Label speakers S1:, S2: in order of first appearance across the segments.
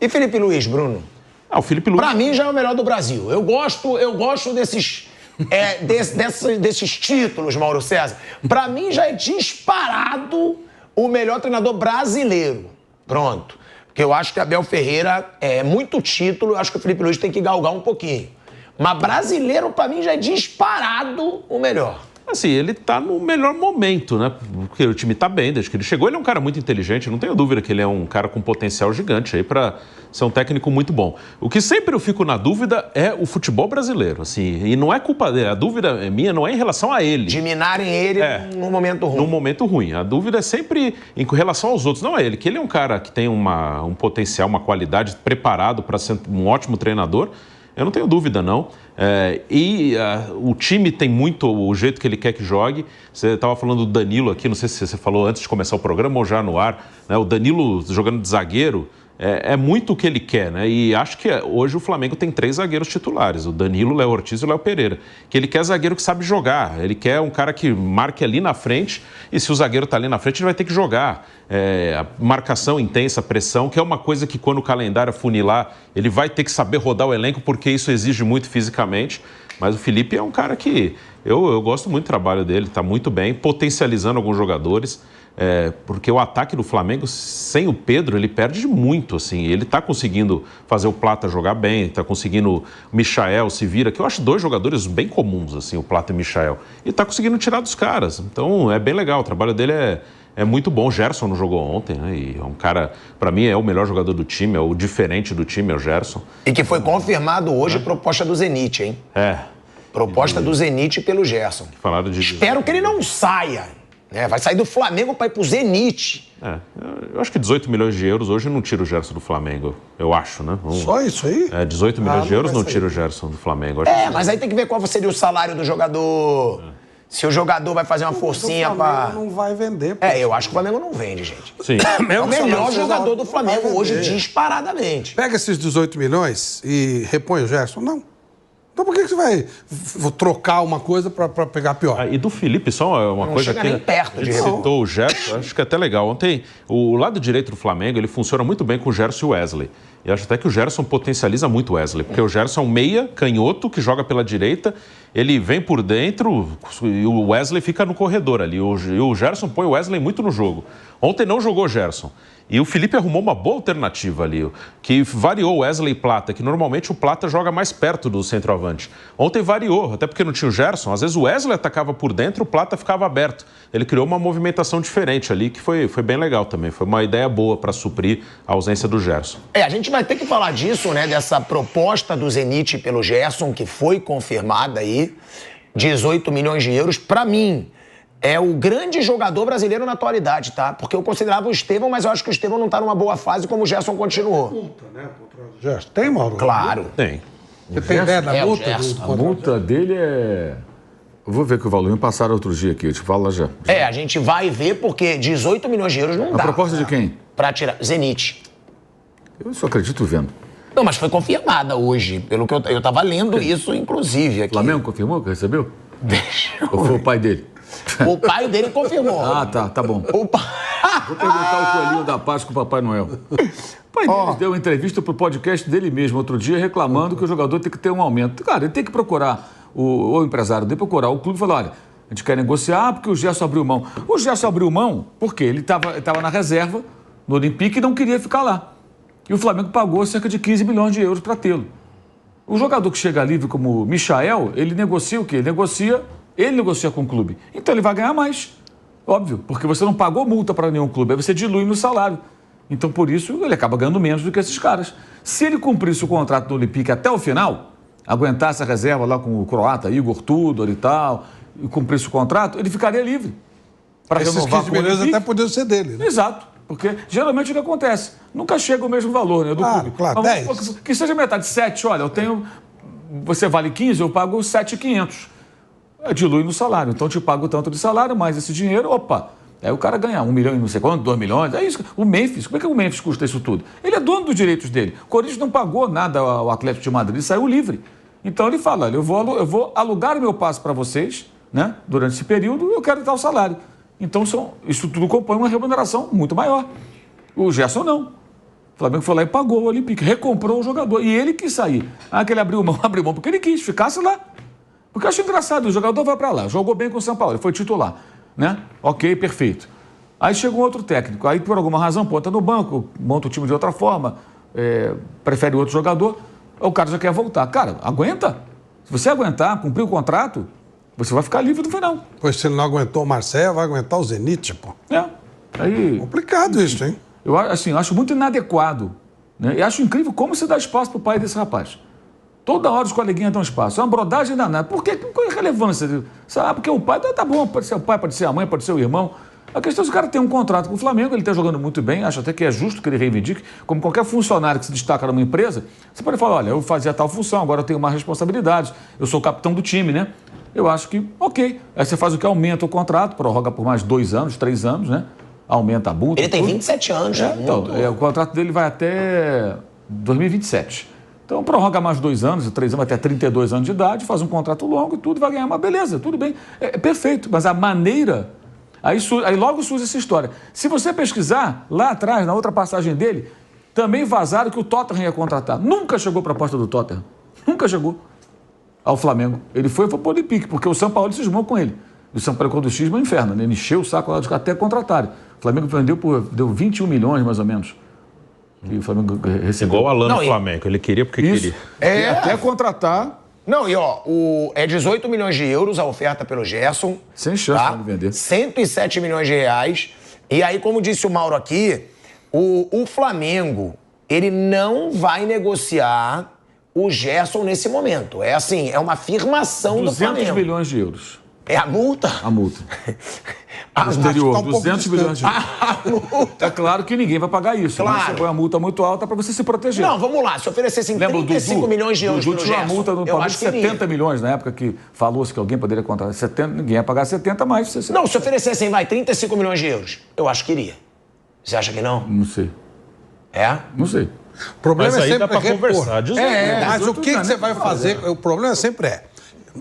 S1: E Felipe Luiz, Bruno?
S2: O Felipe Luiz...
S1: Pra mim já é o melhor do Brasil. Eu gosto desses títulos, Mauro César. Pra mim já é disparado o melhor treinador brasileiro. Pronto. Porque eu acho que Abel Ferreira é muito título, eu acho que o Felipe Luiz tem que galgar um pouquinho. Mas brasileiro, pra mim, já é disparado o melhor.
S2: Assim, ele tá no melhor momento, né? Porque o time tá bem desde que ele chegou. Ele é um cara muito inteligente, não tenho dúvida que ele é um cara com potencial gigante aí pra ser um técnico muito bom. O que sempre eu fico na dúvida é o futebol brasileiro, assim, e não é culpa dele, a dúvida minha não é em relação a ele.
S1: De minarem ele num momento ruim.
S2: Num momento ruim. A dúvida é sempre em relação aos outros, não é ele, que ele é um cara que tem um potencial, uma qualidade, preparado para ser um ótimo treinador. Eu não tenho dúvida, não. O time tem muito o jeito que ele quer que jogue. Você estava falando do Danilo aqui, não sei se você falou antes de começar o programa ou já no ar, né? O Danilo jogando de zagueiro é muito o que ele quer, né? E acho que hoje o Flamengo tem 3 zagueiros titulares, o Danilo, o Léo Ortiz e o Léo Pereira. Que ele quer zagueiro que sabe jogar, ele quer um cara que marque ali na frente, e se o zagueiro está ali na frente, ele vai ter que jogar. A marcação intensa, pressão, que é uma coisa que quando o calendário funilar, ele vai ter que saber rodar o elenco, porque isso exige muito fisicamente. Mas o Felipe é um cara que eu gosto muito do trabalho dele, está muito bem, potencializando alguns jogadores. Porque o ataque do Flamengo, sem o Pedro, ele perde muito, assim. Ele está conseguindo fazer o Plata jogar bem, está conseguindo o Michael se vira, que eu acho 2 jogadores bem comuns, assim, o Plata e o Michael. E está conseguindo tirar dos caras. Então, é bem legal. O trabalho dele é muito bom. O Gerson não jogou ontem, né? E é um cara, para mim, é o melhor jogador do time, é o diferente do time, é o Gerson.
S1: E que foi confirmado hoje a proposta do Zenit, hein? Proposta do Zenit pelo Gerson.
S2: Falaram de...
S1: Espero que ele não saia. Vai sair do Flamengo para ir pro Zenit.
S2: Eu acho que 18 milhões de euros hoje não tira o Gerson do Flamengo, eu acho, né?
S3: Só isso aí?
S2: 18 milhões de euros não tira o Gerson do Flamengo.
S1: Mas aí tem que ver qual seria o salário do jogador. Se o jogador vai fazer uma forcinha para...
S3: O Flamengo não vai vender.
S1: Eu acho que o Flamengo não vende, gente.
S2: Sim.
S1: É o melhor jogador do Flamengo hoje, disparadamente.
S3: Pega esses 18 milhões e repõe o Gerson? Não. Então por que você vai trocar uma coisa para pegar pior?
S2: E do Felipe, só uma coisa que...
S1: Não chega nem perto de...
S2: citou o Gerson, acho que é até legal. Ontem, o lado direito do Flamengo, ele funciona muito bem com o Gerson e o Wesley. E acho até que o Gerson potencializa muito o Wesley, porque o Gerson é um meia canhoto que joga pela direita, ele vem por dentro e o Wesley fica no corredor ali. E o Gerson põe o Wesley muito no jogo. Ontem não jogou o Gerson. E o Felipe arrumou uma boa alternativa ali, que variou o Wesley e Plata, que normalmente o Plata joga mais perto do centroavante. Ontem variou, até porque não tinha o Gerson. Às vezes o Wesley atacava por dentro, o Plata ficava aberto. Ele criou uma movimentação diferente ali, que foi bem legal também. Foi uma ideia boa para suprir a ausência do Gerson.
S1: A gente vai ter que falar disso, né? Dessa proposta do Zenit pelo Gerson, que foi confirmada aí, 18 milhões de euros. Para mim, é o grande jogador brasileiro na atualidade, tá? Porque eu considerava o Estevão, mas eu acho que o Estevão não tá numa boa fase como o Gerson continuou.
S3: Multa, né? Gerson. Tem, Mauro?
S1: Claro.
S2: Tem.
S3: Você tem ideia da multa?
S4: A multa dele é... Eu vou ver que o valor me passaram outro dia aqui, eu te falo lá já.
S1: A gente vai ver porque 18 milhões de euros não dá.
S4: A proposta de quem?
S1: Pra tirar. Zenit.
S4: Eu só acredito vendo.
S1: Não, mas foi confirmada hoje, pelo que eu tava lendo isso, inclusive, aqui.
S4: O Flamengo confirmou que recebeu?
S1: Deixa eu
S4: Ou foi o pai dele?
S1: O pai dele confirmou.
S4: Tá bom.
S1: O pai...
S4: Vou perguntar o coelhinho da Páscoa pro Papai Noel. O pai dele deu uma entrevista pro podcast dele mesmo outro dia, reclamando que o jogador tem que ter um aumento. Cara, ele tem que procurar, o empresário dele procurar o clube e falar, olha, a gente quer negociar porque o Gerson abriu mão. O Gerson abriu mão porque ele estava na reserva, no Olympique, e não queria ficar lá. E o Flamengo pagou cerca de 15 milhões de euros para tê-lo. O jogador que chega livre como o Michael, ele negocia o quê? Ele negocia com o clube. Então ele vai ganhar mais. Óbvio, porque você não pagou multa para nenhum clube, aí você dilui no salário. Então, por isso, ele acaba ganhando menos do que esses caras. Se ele cumprisse o contrato do Olympique até o final, aguentasse a reserva lá com o croata, Igor Tudor e tal, e cumprisse o contrato, ele ficaria livre. Para renovar com o Olympique.
S3: Até poderiam ser dele, né?
S4: Exato. Porque geralmente o que acontece? Nunca chega o mesmo valor, né, do clube.
S3: Claro,
S4: mas
S3: 10.
S4: Que seja metade, 7, olha, eu tenho... Você vale 15, eu pago 7.500. Dilui no salário. Então, eu te pago tanto de salário, mais esse dinheiro, opa. Aí o cara ganha 1 milhão e não sei quanto, 2 milhões. É isso. O Memphis, como é que o Memphis custa isso tudo? Ele é dono dos direitos dele. O Corinthians não pagou nada ao Atlético de Madrid, saiu livre. Então, ele fala, olha, eu vou alugar o meu passe para vocês, né? Durante esse período, eu quero dar o salário. Então, isso tudo compõe uma remuneração muito maior. O Gerson não. O Flamengo foi lá e pagou o Olympique, recomprou o jogador. E ele quis sair. Que ele abriu mão porque ele quis, ficasse lá. Porque eu acho engraçado, o jogador vai para lá, jogou bem com o São Paulo, ele foi titular, né? Ok, perfeito. Aí chegou outro técnico, aí por alguma razão, ponta no banco, monta o time de outra forma, prefere outro jogador, o cara já quer voltar. Cara, aguenta. Se você aguentar, cumprir o contrato, você vai ficar livre no final.
S3: Pois se ele não aguentou o Marcelo, vai aguentar o Zenit, pô.
S4: Aí...
S3: Complicado isso, hein?
S4: Eu acho muito inadequado, né? E acho incrível como se dá espaço pro pai desse rapaz. Toda hora os coleguinhas dão espaço. É uma brodagem danada. Por quê? Qual é a relevância? Porque o pai tá bom, pode ser o pai, pode ser a mãe, pode ser o irmão. A questão é que o cara tem um contrato com o Flamengo, ele está jogando muito bem, acho até que é justo que ele reivindique, como qualquer funcionário que se destaca numa empresa, você pode falar, olha, eu fazia tal função, agora eu tenho mais responsabilidades, eu sou o capitão do time, né? Eu acho que, ok. Aí você faz o que? Aumenta o contrato, prorroga por mais 2 anos, 3 anos, né? Aumenta a multa.
S1: Ele tem 27 anos.
S4: Então, o contrato dele vai até 2027. Então, prorroga mais 2 anos, 3 anos, até 32 anos de idade, faz um contrato longo e tudo, vai ganhar uma beleza, tudo bem. É perfeito, mas a maneira... Aí logo surge essa história. Se você pesquisar, lá atrás, na outra passagem dele, também vazaram que o Tottenham ia contratar. Nunca chegou proposta do Tottenham. Nunca chegou ao Flamengo. Ele foi para o Olympique, porque o São Paulo cismou com ele. O São Paulo, quando o cisma, é um inferno, né? Ele encheu o saco lá até contratarem. O Flamengo deu 21 milhões, mais ou menos. Que o Flamengo recebeu.
S2: Igual o Alan no Flamengo. Ele queria porque queria.
S4: E até contratar...
S1: Não, e ó, é 18 milhões de euros a oferta pelo Gerson.
S4: Sem chance de vender.
S1: 107 milhões de reais. E aí, como disse o Mauro aqui, o Flamengo, ele não vai negociar o Gerson nesse momento. É assim, é uma afirmação do Flamengo.
S4: 200 milhões de euros.
S1: É a multa?
S4: A multa. Exterior, 200 milhões de euros. A multa. É claro que ninguém vai pagar isso.
S1: Claro.
S4: Você põe uma multa muito alta para você se proteger.
S1: Não, vamos lá. Se oferecessem 35 milhões de euros
S4: pelo
S1: pelo
S4: Gerson,
S1: Gerson,
S4: uma multa no
S1: eu
S4: Palmeiras
S1: acho
S4: de
S1: que
S4: 70 milhões, na época que falou-se que alguém poderia contratar 70, ninguém ia pagar 70 mais. Você...
S1: Não, se oferecessem, 35 milhões de euros, eu acho que iria. Você acha que não?
S4: Não sei.
S1: É?
S4: Não sei.
S3: O problema
S2: mas
S3: é
S2: aí
S3: sempre
S2: dá pra conversar.
S3: Mas o que você vai fazer? O problema sempre é...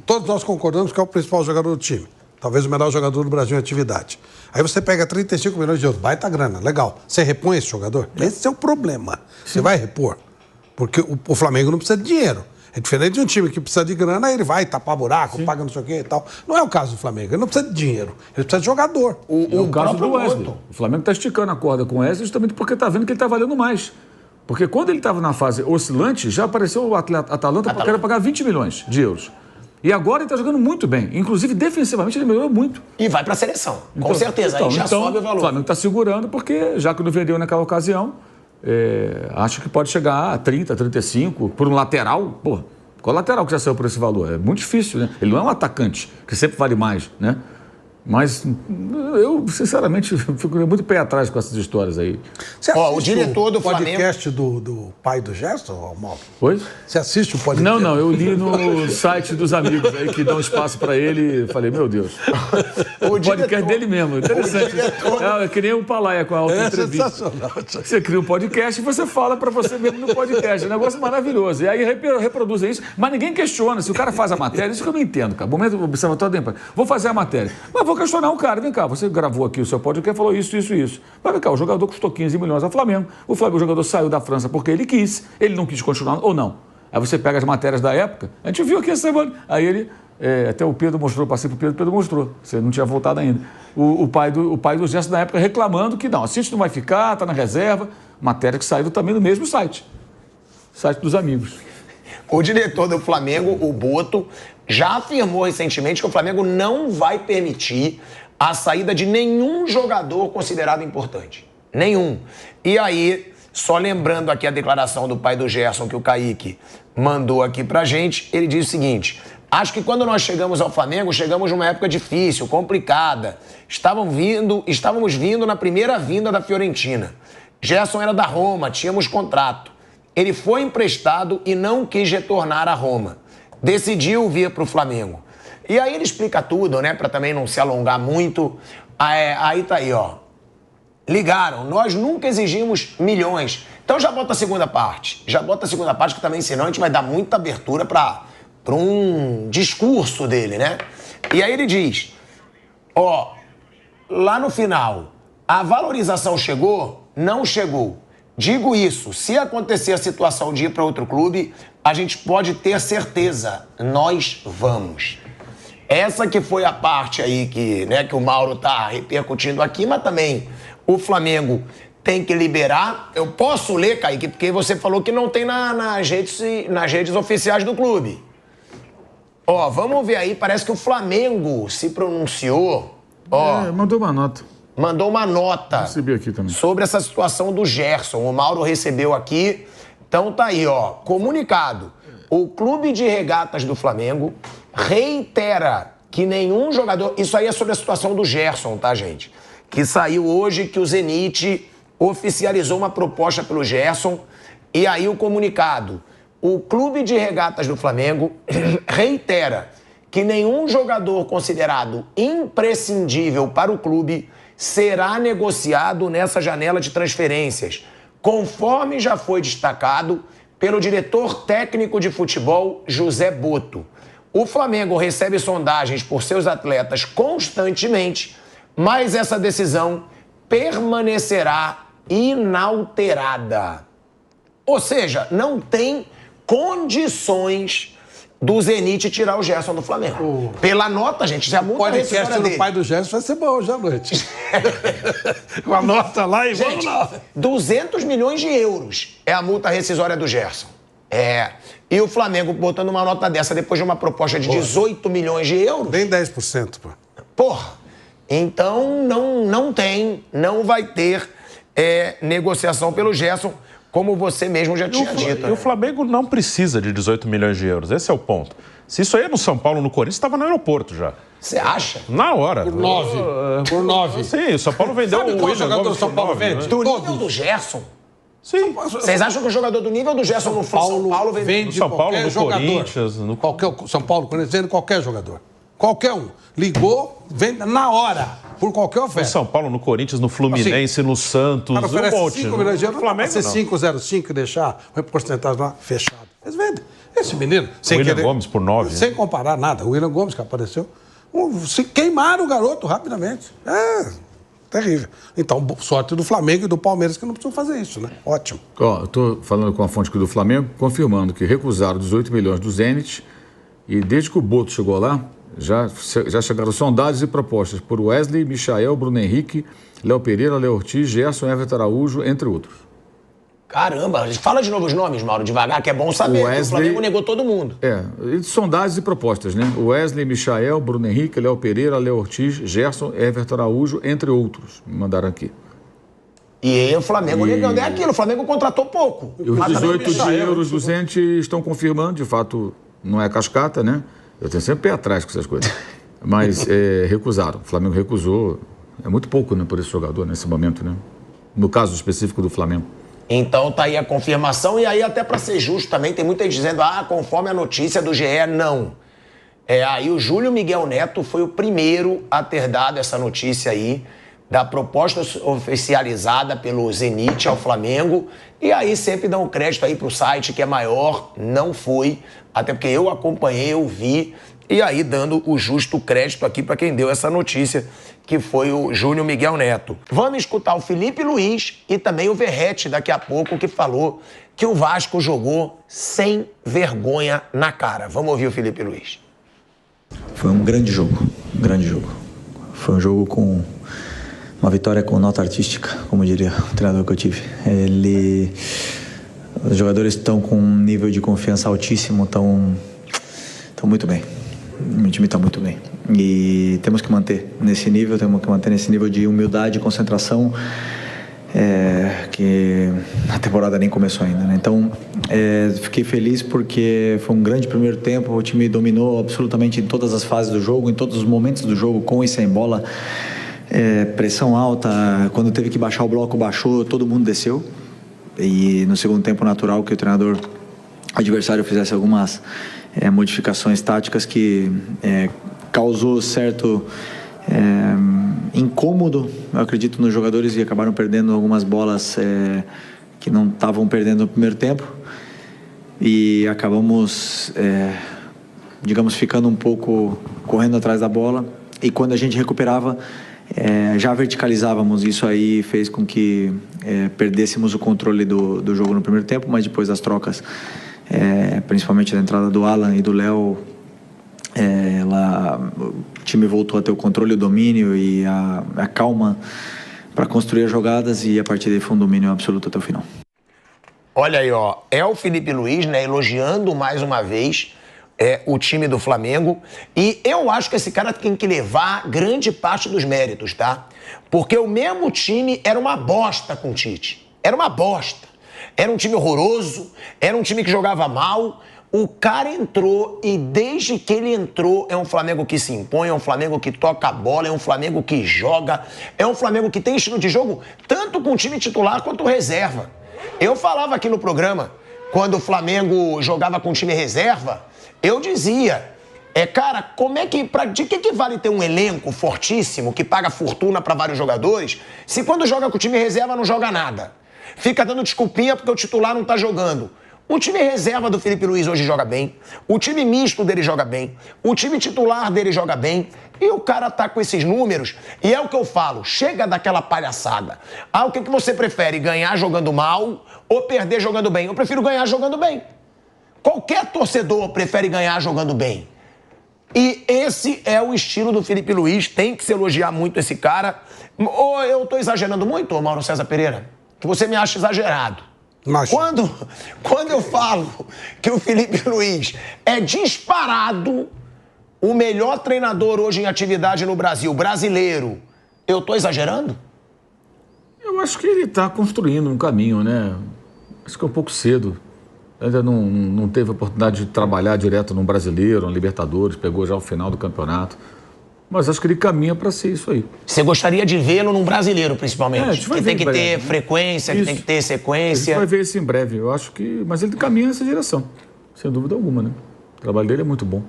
S3: Todos nós concordamos que é o principal jogador do time. Talvez o melhor jogador do Brasil em atividade. Aí você pega 35 milhões de euros, baita grana, legal. Você repõe esse jogador? Esse é o problema. Você vai repor. Porque o Flamengo não precisa de dinheiro. É diferente de um time que precisa de grana, aí ele vai tapar buraco, paga não sei o quê e tal. Não é o caso do Flamengo. Ele não precisa de dinheiro. Ele precisa de jogador.
S4: O caso do Wesley. O Flamengo está esticando a corda com o Wesley justamente porque está vendo que ele está valendo mais. Porque quando ele estava na fase oscilante, já apareceu o Atalanta querendo pagar 20 milhões de euros. E agora ele está jogando muito bem. Inclusive, defensivamente, ele melhorou muito.
S1: E vai para a seleção, com certeza. Aí já sobe o valor.
S4: O Flamengo está segurando porque, já que não vendeu naquela ocasião, acho que pode chegar a 30, 35, por um lateral. Pô, qual lateral que já saiu por esse valor? É muito difícil, né? Ele não é um atacante, que sempre vale mais, né? Mas eu, sinceramente, fico muito pé atrás com essas histórias aí.
S3: Você assiste
S1: o diretor do
S3: podcast do pai do Gerson, Mauro?
S4: Oi?
S3: Você assiste o podcast?
S4: Não, eu li no site dos amigos aí que dão espaço pra ele e falei, meu Deus. O podcast dele mesmo, interessante. É que nem o Palaia com a auto-entrevista.
S3: Sensacional.
S4: Você cria um podcast e você fala pra você mesmo no podcast. É um negócio maravilhoso. E aí reproduzem isso, mas ninguém questiona. Se o cara faz a matéria, isso que eu não entendo, cara. Momento observatório da imprensa. Vou fazer a matéria. Mas vou questionar um cara. Vem cá, você gravou aqui o seu podcast, falou isso. Mas vem cá, o jogador custou 15 milhões ao Flamengo. O jogador saiu da França porque ele quis. Ele não quis continuar ou não. Aí você pega as matérias da época. A gente viu aqui essa semana. Aí ele... até o Pedro mostrou, passei pro Pedro mostrou. Você não tinha voltado ainda. O pai do Gerson na época reclamando que não, a City não vai ficar, tá na reserva. Matéria que saiu também no mesmo site. Site dos amigos.
S1: O diretor do Flamengo, o Boto, já afirmou recentemente que o Flamengo não vai permitir a saída de nenhum jogador considerado importante. Nenhum. E aí, só lembrando aqui a declaração do pai do Gerson, que o Kaique mandou aqui pra gente, ele diz o seguinte: acho que quando nós chegamos ao Flamengo, chegamos numa época difícil, complicada. Estávamos vindo na primeira vinda da Fiorentina. Gerson era da Roma, tínhamos contrato. Ele foi emprestado e não quis retornar a Roma. Decidiu vir para o Flamengo. E aí ele explica tudo, né? Para também não se alongar muito. Aí tá aí, ó. Ligaram. Nós nunca exigimos milhões. Então já bota a segunda parte. Já bota a segunda parte, que também senão a gente vai dar muita abertura para um discurso dele, né? E aí ele diz, ó, lá no final, a valorização chegou? Não chegou. Digo isso, se acontecer a situação de ir para outro clube, a gente pode ter certeza, nós vamos. Essa que foi a parte aí que o Mauro tá repercutindo aqui, mas também o Flamengo tem que liberar. Eu posso ler, Kaique, porque você falou que não tem nas redes oficiais do clube. Ó, vamos ver aí, parece que o Flamengo se pronunciou. Ó,
S4: mandou uma nota.
S1: Mandou uma nota
S4: Recebi aqui também.
S1: sobre essa situação do Gerson. O Mauro recebeu aqui. Então tá aí, ó. Comunicado. O Clube de Regatas do Flamengo reitera que nenhum jogador... Isso aí é sobre a situação do Gerson, tá, gente? Que saiu hoje que o Zenit oficializou uma proposta pelo Gerson. E aí o comunicado. O Clube de Regatas do Flamengo reitera que nenhum jogador considerado imprescindível para o clube será negociado nessa janela de transferências, conforme já foi destacado pelo diretor técnico de futebol, José Boto. O Flamengo recebe sondagens por seus atletas constantemente, mas essa decisão permanecerá inalterada. Ou seja, não tem condições do Zenit tirar o Gerson do Flamengo. Pela nota, gente, se a multa
S3: podcast do pai do Gerson vai ser bom hoje à noite. Com a nota lá e
S1: gente,
S3: vamos lá.
S1: 200 milhões de euros é a multa rescisória do Gerson. E o Flamengo botando uma nota dessa depois de uma proposta de 18 milhões de euros.
S3: Nem 10%, pô.
S1: Porra. Então não vai ter negociação pelo Gerson, como você mesmo já tinha dito.
S2: E o Flamengo não precisa de 18 milhões de euros. Esse é o ponto. Se isso aí é no São Paulo, no Corinthians, estava no aeroporto já.
S1: Você acha?
S2: Na hora.
S3: Por 9.
S2: Sim, o São Paulo vendeu
S3: Sabe
S2: o
S3: qual
S2: William
S3: jogador
S2: Gomes
S3: do São
S2: por
S3: Paulo
S2: 9,
S3: vende?
S2: né?
S1: Do
S3: Todos.
S1: nível do Gerson?
S2: Sim.
S1: Vocês acham que o jogador do nível do Gerson no São Paulo vende?
S2: No São Paulo,
S3: qualquer
S2: no
S3: jogador.
S2: Corinthians, no...
S3: São Paulo, Corinthians, vende qualquer jogador. Qualquer um. Ligou, vende na hora, por qualquer
S2: No
S3: oferta.
S2: São Paulo, no Corinthians, no Fluminense, no Santos,
S3: Cara, oferece
S2: um monte.
S3: 5 milhões de
S2: No
S3: euros,
S2: Flamengo,
S3: ser
S2: não.
S3: 5,05 e deixar uma porcentagem lá fechado. Eles vendem. Esse menino, sem
S2: William
S3: querer,
S2: Gomes por 9.
S3: sem comparar nada, o William Gomes que apareceu, se queimaram o garoto rapidamente. Terrível. Então, sorte do Flamengo e do Palmeiras que não precisam fazer isso, né? Ótimo.
S4: Ó, eu estou falando com a fonte aqui do Flamengo, confirmando que recusaram 18 milhões do Zenit e desde que o Boto chegou lá, já chegaram sondagens e propostas por Wesley, Michael, Bruno Henrique, Léo Pereira, Léo Ortiz, Gerson, Everton Araújo, entre outros.
S1: Caramba, fala de novo os nomes, Mauro, devagar, que é bom saber.
S4: Wesley...
S1: O Flamengo negou todo mundo.
S4: Sondagens e propostas, né? Wesley, Michael, Bruno Henrique, Léo Pereira, Léo Ortiz, Gerson, Everton Araújo, entre outros, me mandaram aqui.
S1: E aí o Flamengo negando. É aquilo, o Flamengo contratou pouco.
S4: E os
S1: Mas também
S4: 18 de euros do Zenit estão confirmando, de fato, não é cascata, né? Eu tenho sempre pé atrás com essas coisas. Mas recusaram. O Flamengo recusou. É muito pouco, né, por esse jogador nesse momento, né? No caso específico do Flamengo.
S1: Então tá aí a confirmação. E aí, até pra ser justo também, tem muita gente dizendo, conforme a notícia do GE, não. Aí o Júlio Miguel Neto foi o primeiro a ter dado essa notícia aí, da proposta oficializada pelo Zenit ao Flamengo. E aí sempre dão crédito aí pro site que é maior, não foi. Até porque eu acompanhei, eu vi. E aí dando o justo crédito aqui para quem deu essa notícia, que foi o Júlio Miguel Neto. Vamos escutar o Felipe Luiz e também o Verratti daqui a pouco, que falou que o Vasco jogou sem vergonha na cara. Vamos ouvir o Felipe Luiz.
S5: Foi um grande jogo, Foi um jogo com uma vitória com nota artística, como diria o treinador que eu tive. Os jogadores estão com um nível de confiança altíssimo, estão muito bem. O time está muito bem. E temos que manter nesse nível, de humildade e concentração, que a temporada nem começou ainda, né? Então, fiquei feliz porque foi um grande primeiro tempo, o time dominou absolutamente em todas as fases do jogo, em todos os momentos do jogo, com e sem bola, pressão alta, quando teve que baixar o bloco, baixou, todo mundo desceu. E no segundo tempo, natural que o treinador adversário fizesse algumas modificações táticas que causou certo incômodo, eu acredito, nos jogadores, e acabaram perdendo algumas bolas que não estavam perdendo no primeiro tempo, e acabamos ficando um pouco correndo atrás da bola, e quando a gente recuperava já verticalizávamos, isso aí fez com que perdêssemos o controle do jogo no primeiro tempo, mas depois das trocas, principalmente da entrada do Alan e do Léo, o time voltou a ter o controle, o domínio e a calma para construir as jogadas, e a partir daí foi um domínio absoluto até o final.
S1: Olha aí, ó, é o Felipe Luiz, né, elogiando mais uma vez o time do Flamengo. E eu acho que esse cara tem que levar grande parte dos méritos, tá? Porque o mesmo time era uma bosta com o Tite. Era uma bosta. Era um time horroroso, era um time que jogava mal. O cara entrou e desde que ele entrou é um Flamengo que se impõe, é um Flamengo que toca a bola, é um Flamengo que joga, é um Flamengo que tem estilo de jogo tanto com o time titular quanto reserva. Eu falava aqui no programa, quando o Flamengo jogava com o time reserva, eu dizia, cara, de que vale ter um elenco fortíssimo que paga fortuna para vários jogadores, se quando joga com o time reserva não joga nada? Fica dando desculpinha porque o titular não tá jogando. O time reserva do Felipe Luiz hoje joga bem, o time misto dele joga bem, o time titular dele joga bem, e o cara tá com esses números, e é o que eu falo, chega daquela palhaçada. O que você prefere, ganhar jogando mal ou perder jogando bem? Eu prefiro ganhar jogando bem. Qualquer torcedor prefere ganhar jogando bem. E esse é o estilo do Felipe Luiz, tem que se elogiar muito esse cara. Ou eu tô exagerando muito, Mauro César Pereira? Que você me acha exagerado. Mas... Quando eu falo que o Felipe Luiz é disparado o melhor treinador hoje em atividade no Brasil, brasileiro, eu tô exagerando?
S4: Eu acho que ele está construindo um caminho, né? Acho que é um pouco cedo. Ainda não teve a oportunidade de trabalhar direto no Brasileiro, no Libertadores, pegou já o final do campeonato. Mas acho que ele caminha para ser isso aí.
S1: Você gostaria de vê-lo num Brasileiro, principalmente? Que tem que ter frequência, que tem que ter sequência.
S4: A gente vai ver isso em breve, eu acho que... Mas ele caminha nessa direção, sem dúvida alguma, né? O trabalho dele é muito bom.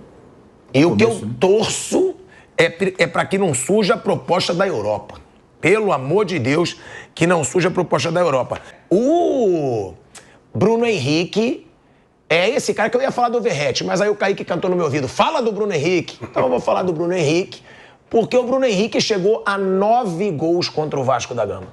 S1: E o que eu torço é para que não surja a proposta da Europa. Pelo amor de Deus, que não surja a proposta da Europa. O Bruno Henrique é esse cara que eu ia falar do Verratti, mas aí o Kaique cantou no meu ouvido, fala do Bruno Henrique. Então eu vou falar do Bruno Henrique, porque o Bruno Henrique chegou a 9 gols contra o Vasco da Gama.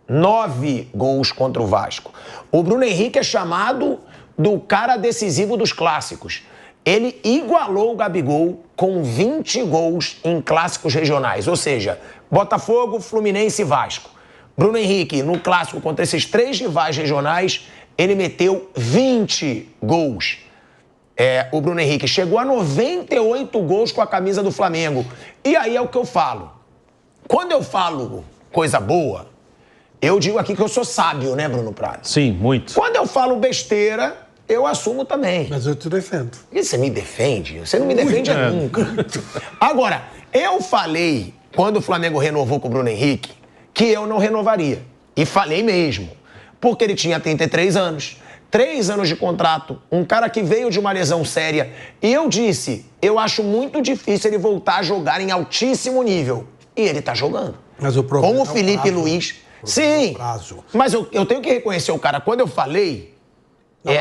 S1: 9 gols contra o Vasco. O Bruno Henrique é chamado do cara decisivo dos clássicos. Ele igualou o Gabigol com 20 gols em clássicos regionais, ou seja, Botafogo, Fluminense e Vasco. Bruno Henrique, no clássico contra esses 3 rivais regionais, ele meteu 20 gols. O Bruno Henrique chegou a 98 gols com a camisa do Flamengo. E aí é o que eu falo. Quando eu falo coisa boa, eu digo aqui que eu sou sábio, né, Bruno Prado?
S2: Sim, muito.
S1: Quando eu falo besteira, eu assumo também.
S3: Mas eu te defendo.
S1: E você me defende? Você não me defende nunca. Agora, eu falei, quando o Flamengo renovou com o Bruno Henrique, que eu não renovaria. E falei mesmo. Porque ele tinha 33 anos, 3 anos de contrato, um cara que veio de uma lesão séria. E eu disse, eu acho muito difícil ele voltar a jogar em altíssimo nível. E ele tá jogando.
S3: Mas o problema
S1: com o Felipe Luiz. Sim, mas eu tenho que reconhecer o cara. Quando eu falei,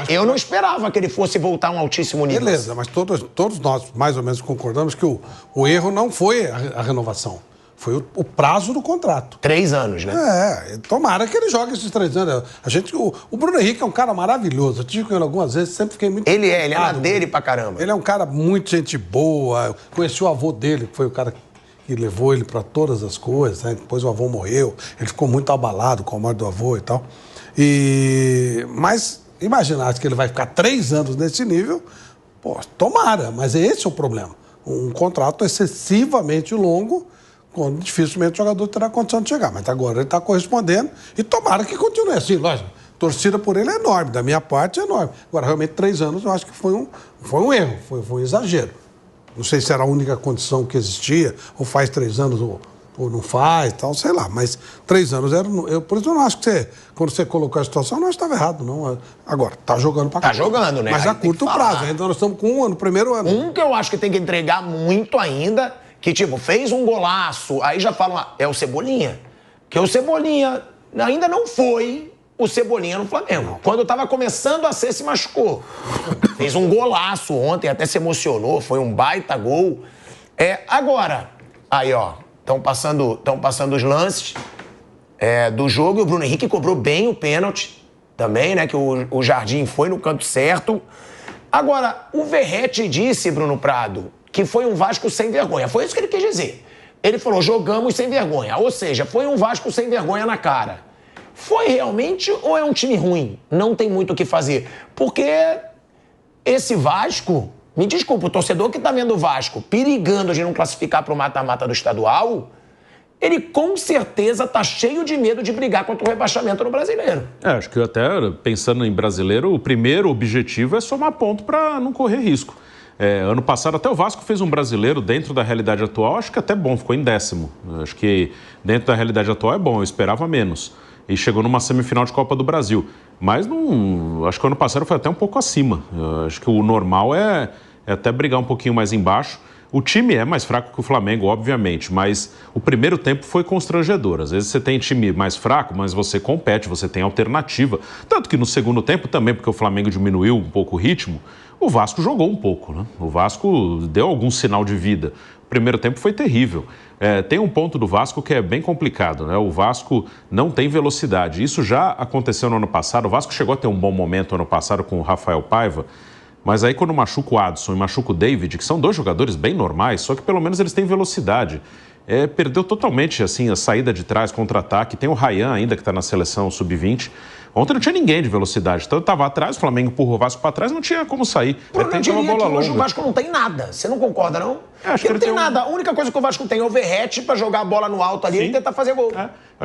S1: eu não esperava que ele fosse voltar a um altíssimo nível.
S3: Beleza, mas todos nós mais ou menos concordamos que o erro não foi a renovação. Foi o prazo do contrato.
S1: 3 anos, né?
S3: Tomara que ele jogue esses 3 anos. O Bruno Henrique é um cara maravilhoso. Eu tive com ele algumas vezes, sempre fiquei muito...
S1: Ele é na dele pra caramba.
S3: Ele é um cara muito gente boa. Conheci o avô dele, que foi o cara que levou ele pra todas as coisas, né? Depois o avô morreu, ele ficou muito abalado com a morte do avô e tal. Mas imaginar que ele vai ficar 3 anos nesse nível, pô, tomara, mas esse é o problema. Um contrato excessivamente longo, quando dificilmente o jogador terá condição de chegar. Mas agora ele está correspondendo e tomara que continue assim, lógico. Torcida por ele é enorme, da minha parte é enorme. Agora, realmente, 3 anos eu acho que foi um erro, foi um exagero. Não sei se era a única condição que existia, ou faz 3 anos ou não faz, tal, sei lá. Mas 3 anos era... por isso eu não acho que quando você colocou a situação, não estava errado, não. Agora, tá jogando pra cá.
S1: Tá jogando, né?
S3: Mas a curto prazo, ainda nós estamos com 1 ano, primeiro ano.
S1: Um que eu acho que tem que entregar muito ainda... Que, tipo, fez um golaço, aí já falam, é o Cebolinha. Que o Cebolinha ainda não foi o Cebolinha no Flamengo. Quando tava começando a ser, se machucou. Fez um golaço ontem, até se emocionou, foi um baita gol. Agora, aí, ó, Estão passando os lances do jogo e o Bruno Henrique cobrou bem o pênalti também, né? Que o Jardim foi no canto certo. Agora, o Verratti disse, Bruno Prado, que foi um Vasco sem vergonha. Foi isso que ele quis dizer. Ele falou, jogamos sem vergonha. Ou seja, foi um Vasco sem vergonha na cara. Foi realmente ou é um time ruim? Não tem muito o que fazer. Porque esse Vasco, me desculpa, o torcedor que tá vendo o Vasco perigando de não classificar para o mata-mata do estadual, ele com certeza tá cheio de medo de brigar contra o rebaixamento no Brasileiro.
S2: Acho que até pensando em Brasileiro, o primeiro objetivo é somar ponto para não correr risco. Ano passado até o Vasco fez um Brasileiro dentro da realidade atual, acho que até bom, ficou em 10º. Acho que dentro da realidade atual é bom, eu esperava menos. E chegou numa semifinal de Copa do Brasil. Mas acho que o ano passado foi até um pouco acima. Acho que o normal é até brigar um pouquinho mais embaixo. O time é mais fraco que o Flamengo, obviamente, mas o primeiro tempo foi constrangedor. Às vezes você tem time mais fraco, mas você compete, você tem alternativa. Tanto que no segundo tempo também, porque o Flamengo diminuiu um pouco o ritmo, o Vasco jogou um pouco, né? O Vasco deu algum sinal de vida. O primeiro tempo foi terrível. Tem um ponto do Vasco que é bem complicado, né? O Vasco não tem velocidade. Isso já aconteceu no ano passado. O Vasco chegou a ter um bom momento ano passado com o Rafael Paiva, mas aí quando machuca o Adson e machuca o David, que são dois jogadores bem normais, só que pelo menos eles têm velocidade. Perdeu totalmente assim, a saída de trás, contra-ataque. Tem o Ryan ainda, que está na seleção sub-20. Ontem não tinha ninguém de velocidade. Então eu estava atrás, o Flamengo empurrou o Vasco para trás, não tinha como sair.
S1: Eu diria uma bola que hoje o Vasco não tem nada. Você não concorda, não?
S2: Acho que
S1: não tem nada. A única coisa que o Vasco tem é o Verratti para jogar a bola no alto ali e tentar fazer gol.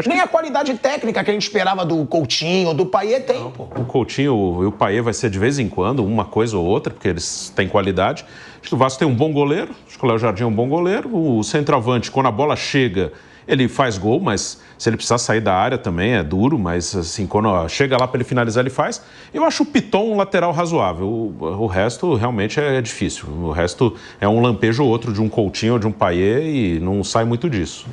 S1: Nem a qualidade técnica que a gente esperava do Coutinho, do Payet tem, pô.
S2: O Coutinho e o Payet vai ser de vez em quando, uma coisa ou outra, porque eles têm qualidade. Acho que o Vasco tem um bom goleiro, acho que o Léo Jardim é um bom goleiro. O centroavante, quando a bola chega, ele faz gol, mas se ele precisar sair da área também é duro, mas assim, quando chega lá para ele finalizar, ele faz. Eu acho o Piton um lateral razoável. O resto realmente é difícil. O resto é um lampejo ou outro de um Coutinho ou de um Payet e não sai muito disso.